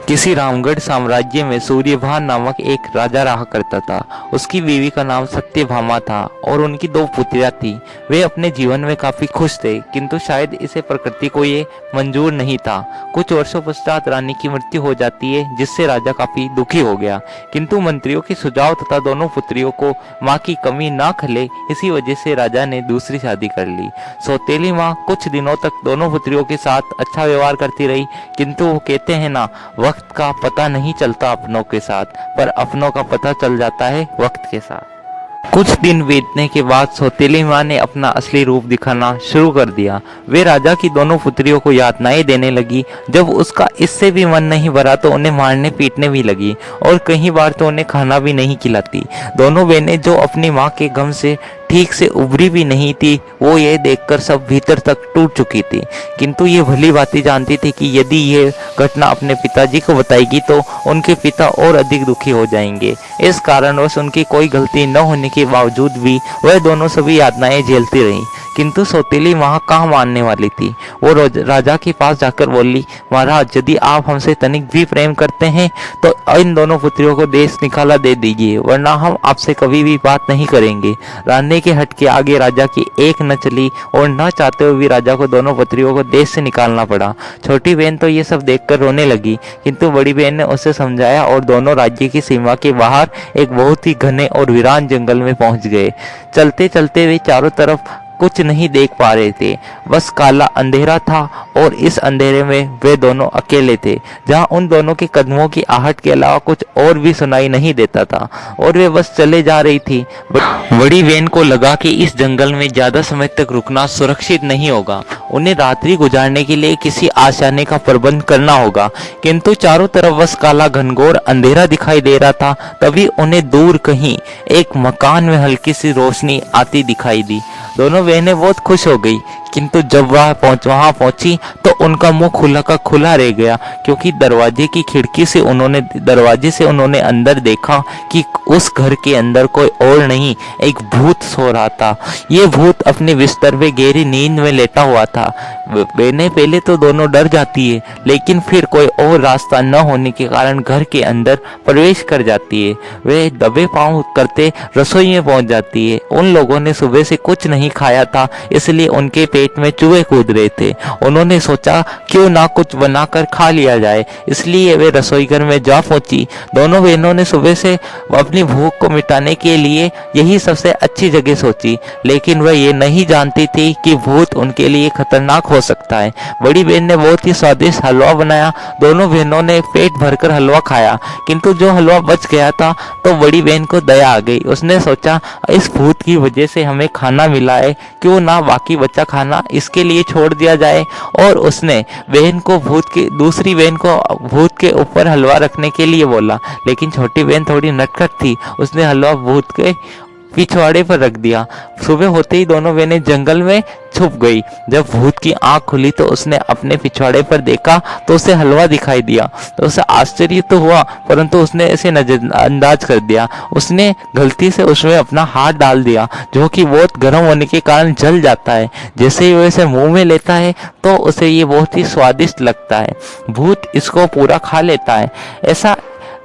किसी रामगढ़ साम्राज्य में सूर्यभान नामक एक राजा रहा करता था। उसकी बीवी का नाम सत्यभामा था और उनकी दो पुत्रियां थी। वे अपने जीवन में काफी खुश थे, किंतु शायद इसे प्रकृति को ये मंजूर नहीं था। कुछ वर्षों पश्चात रानी की मृत्यु हो जाती है, जिससे राजा काफी दुखी हो गया। किंतु मंत्रियों के सुझाव तथा दोनों पुत्रियों को माँ की कमी ना खले, इसी वजह से राजा ने दूसरी शादी कर ली। सौतेली माँ कुछ दिनों तक दोनों पुत्रियों के साथ अच्छा व्यवहार करती रही, किंतु वो कहते हैं ना, वक्त का पता नहीं चलता अपनों के साथ, पर अपनों का पता चल जाता है वक्त के साथ। कुछ दिन बीतने के बाद सौतेली माँ ने अपना असली रूप दिखाना शुरू कर दिया। वे राजा की दोनों पुत्रियों को यातनाएं देने लगी। जब उसका इससे भी मन नहीं भरा तो उन्हें मारने पीटने भी लगी और कई बार तो उन्हें खाना भी नहीं खिलाती। दोनों बहनें, जो अपनी माँ के गम से ठीक से उभरी भी नहीं थी, वो ये देखकर सब भीतर तक टूट चुकी थी। किंतु ये भली भांति जानती थी कि यदि ये घटना अपने पिताजी को बताएगी तो उनके पिता और अधिक दुखी हो जाएंगे। इस कारणवश उनकी कोई गलती न होने के बावजूद भी वह दोनों सभी यातनाएं झेलती रहीं। किंतु सौतेली माँ कहाँ मानने वाली थी। वो राजा के पास जाकर बोली, महाराज, यदि आप हमसे तनिक भी प्रेम करते हैं तो इन दोनों पुत्रियों को देश निकाला दे दीजिए, वरना हम आपसे कभी भी बात नहीं करेंगे। रानी के हट के आगे राजा की एक न चली और न चाहते हुए भी राजा को दोनों पुत्रियों को देश से निकालना पड़ा। छोटी बहन तो ये सब देखकर रोने लगी, किंतु बड़ी बहन ने उसे समझाया और दोनों राज्य की सीमा के बाहर एक बहुत ही घने और वीरान जंगल में पहुंच गए। चलते चलते वे चारों तरफ कुछ नहीं देख पा रहे थे, बस काला अंधेरा था और इस अंधेरे में वे दोनों अकेले थे, जहां उन दोनों के कदमों की आहट के अलावा कुछ और भी सुनाई नहीं देता था और वे बस चले जा रही थी। बड़ी बहन को लगा कि इस जंगल में ज्यादा समय तक रुकना सुरक्षित नहीं होगा। उन्हें रात्रि गुजारने के लिए किसी आशाने का प्रबंध करना होगा, किंतु चारों तरफ बस काला घनघोर अंधेरा दिखाई दे रहा था। तभी उन्हें दूर कहीं एक मकान में हल्की सी रोशनी आती दिखाई दी। दोनों बहनें बहुत खुश हो गई, किंतु जब वहां पहुंची तो उनका मुंह खुला का खुला रह गया, क्योंकि दरवाजे से उन्होंने अंदर देखा कि उस घर के अंदर कोई और नहीं, एक भूत सो रहा था। ये भूत अपने बिस्तर पे गहरी नींद में लेटा हुआ था। बहनें पहले तो दोनों डर जाती है, लेकिन फिर कोई और रास्ता न होने के कारण घर के अंदर प्रवेश कर जाती है। वे दबे पांव करते रसोई में पहुंच जाती है। उन लोगों ने सुबह से कुछ नहीं खाया था, इसलिए उनके पेट में चूहे कूद रहे थे। उन्होंने सोचा क्यों ना कुछ बनाकर खा लिया जाए, इसलिए वे रसोई घर में जा पहुंची। दोनों बहनों ने सुबह से अपनी भूख को मिटाने के लिए यही सबसे अच्छी जगह सोची, लेकिन वह ये नहीं जानती थी कि भूत उनके लिए खतरनाक हो सकता है। बड़ी बहन ने बहुत ही स्वादिष्ट हलवा बनाया। दोनों बहनों ने पेट भरकर हलवा खाया, किंतु जो हलवा बच गया था तो बड़ी बहन को दया आ गई। उसने सोचा, इस भूत की वजह से हमें खाना मिला है, क्यों ना बाकी बचा खाना इसके लिए छोड़ दिया जाए। और उसने दूसरी बहन को भूत के ऊपर हलवा रखने के लिए बोला, लेकिन छोटी बहन थोड़ी नटखट थी। उसने हलवा भूत के पिछवाड़े पर रख दिया। सुबह होते ही दोनों बहनें जंगल में छुप गई। जब भूत की आंख खुली तो उसने अपने पिछवाड़े पर देखा तो उसे हलवा दिखाई दिया। तो उसे आश्चर्य तो हुआ, परंतु उसने इसे नजरअंदाज कर दिया। उसने गलती से उसमें अपना हाथ डाल दिया, जो कि बहुत गर्म होने के कारण जल जाता है। जैसे ही वह इसे मुंह में लेता है तो उसे ये बहुत ही स्वादिष्ट लगता है। भूत इसको पूरा खा लेता है। ऐसा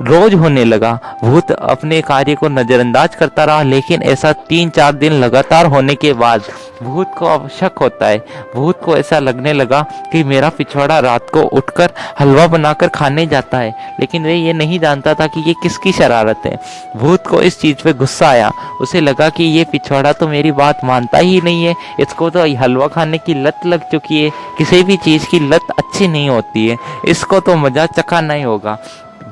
रोज होने लगा। भूत अपने कार्य को नजरअंदाज करता रहा, लेकिन ऐसा 3-4 दिन लगातार होने के बाद भूत को अब शक होता है। भूत को ऐसा लगने लगा कि मेरा पिछवाड़ा रात को उठकर हलवा बनाकर खाने जाता है, लेकिन वह ये नहीं जानता था कि ये किसकी शरारत है। भूत को इस चीज पे गुस्सा आया। उसे लगा कि ये पिछवाड़ा तो मेरी बात मानता ही नहीं है, इसको तो हलवा खाने की लत लग चुकी है। किसी भी चीज की लत अच्छी नहीं होती है, इसको तो मजा चखाना ही होगा।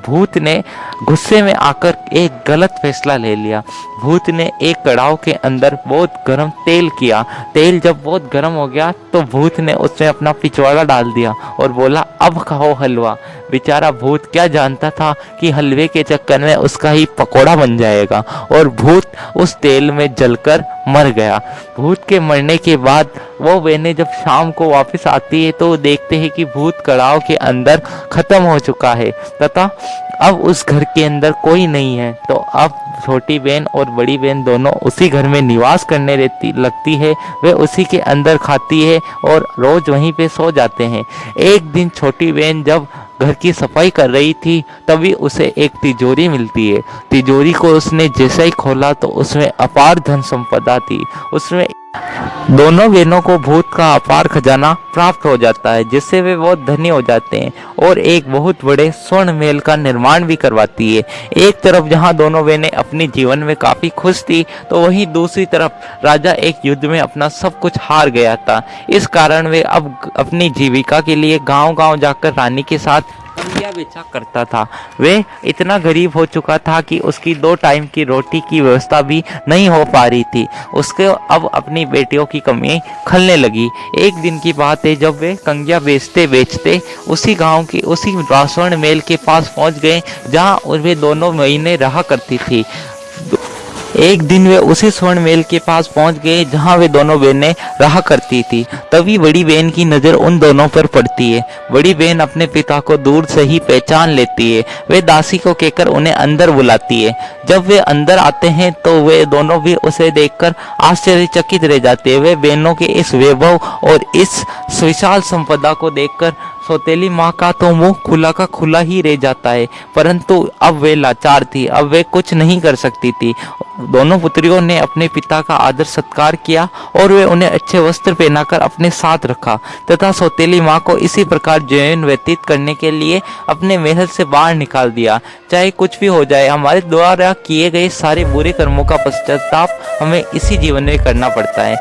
भूत ने गुस्से में आकर एक गलत फैसला ले लिया। भूत ने एक कड़ाव के अंदर बहुत गर्म तेल किया। तेल जब बहुत गर्म हो गया तो भूत ने उसमें अपना पिछवाड़ा डाल दिया और बोला, अब खाओ हलवा। बेचारा भूत क्या जानता था कि हलवे के चक्कर में उसका ही पकोड़ा बन जाएगा, और भूत उस तेल में जलकर मर गया। भूत के मरने के बाद वो बहनें जब शाम को वापस आती है तो देखते हैं कि भूत कड़ाव के अंदर खत्म हो चुका है तथा अब उस घर के अंदर कोई नहीं है। तो अब छोटी बहन और बड़ी बहन दोनों उसी घर में निवास करने लगती है। वे उसी के अंदर खाती है और रोज वहीं पे सो जाते हैं। एक दिन छोटी बहन जब घर की सफाई कर रही थी, तभी उसे एक तिजोरी मिलती है। तिजोरी को उसने जैसे ही खोला तो उसमें अपार धन संपदा थी। उसमें दोनों बहनों को भूत का अपार खजाना प्राप्त हो जाता है, जिससे वे बहुत धनी हो जाते हैं और एक बहुत बड़े स्वर्ण महल का निर्माण भी करवाती है। एक तरफ जहां दोनों बहनें अपने जीवन में काफी खुश थी, तो वहीं दूसरी तरफ राजा एक युद्ध में अपना सब कुछ हार गया था। इस कारण वे अब अपनी जीविका के लिए गांव-गांव जाकर रानी के साथ कंगिया बेचा करता था। वे इतना गरीब हो चुका था कि उसकी 2 टाइम की रोटी की व्यवस्था भी नहीं हो पा रही थी। उसके अब अपनी बेटियों की कमी खलने लगी। एक दिन की बात है, जब वे कंगिया बेचते बेचते उसी गांव की उसी स्वर्ण महल के पास पहुंच गए जहां वे दोनों महीने रहा करती थी। एक दिन वे उसी स्वर्ण महल के पास पहुंच गए जहां वे दोनों बहनें रहा करती थी। तभी बड़ी बहन की नजर उन दोनों पर पड़ती है। बड़ी बहन अपने पिता को दूर से ही पहचान लेती है। वे दासी को कहकर उन्हें अंदर बुलाती है। जब वे अंदर आते हैं तो वे दोनों भी उसे देखकर आश्चर्यचकित रह जाते हैं। वे बहनों के इस वैभव और इस विशाल संपदा को देखकर सौतेली माँ का तो मुंह खुला का खुला ही रह जाता है, परंतु अब वे लाचार थी। अब वे कुछ नहीं कर सकती थी। दोनों पुत्रियों ने अपने पिता का आदर सत्कार किया और वे उन्हें अच्छे वस्त्र पहनाकर अपने साथ रखा तथा सौतेली माँ को इसी प्रकार जीवन व्यतीत करने के लिए अपने महल से बाहर निकाल दिया। चाहे कुछ भी हो जाए, हमारे द्वारा किए गए सारे बुरे कर्मों का पश्चाताप हमें इसी जीवन में करना पड़ता है।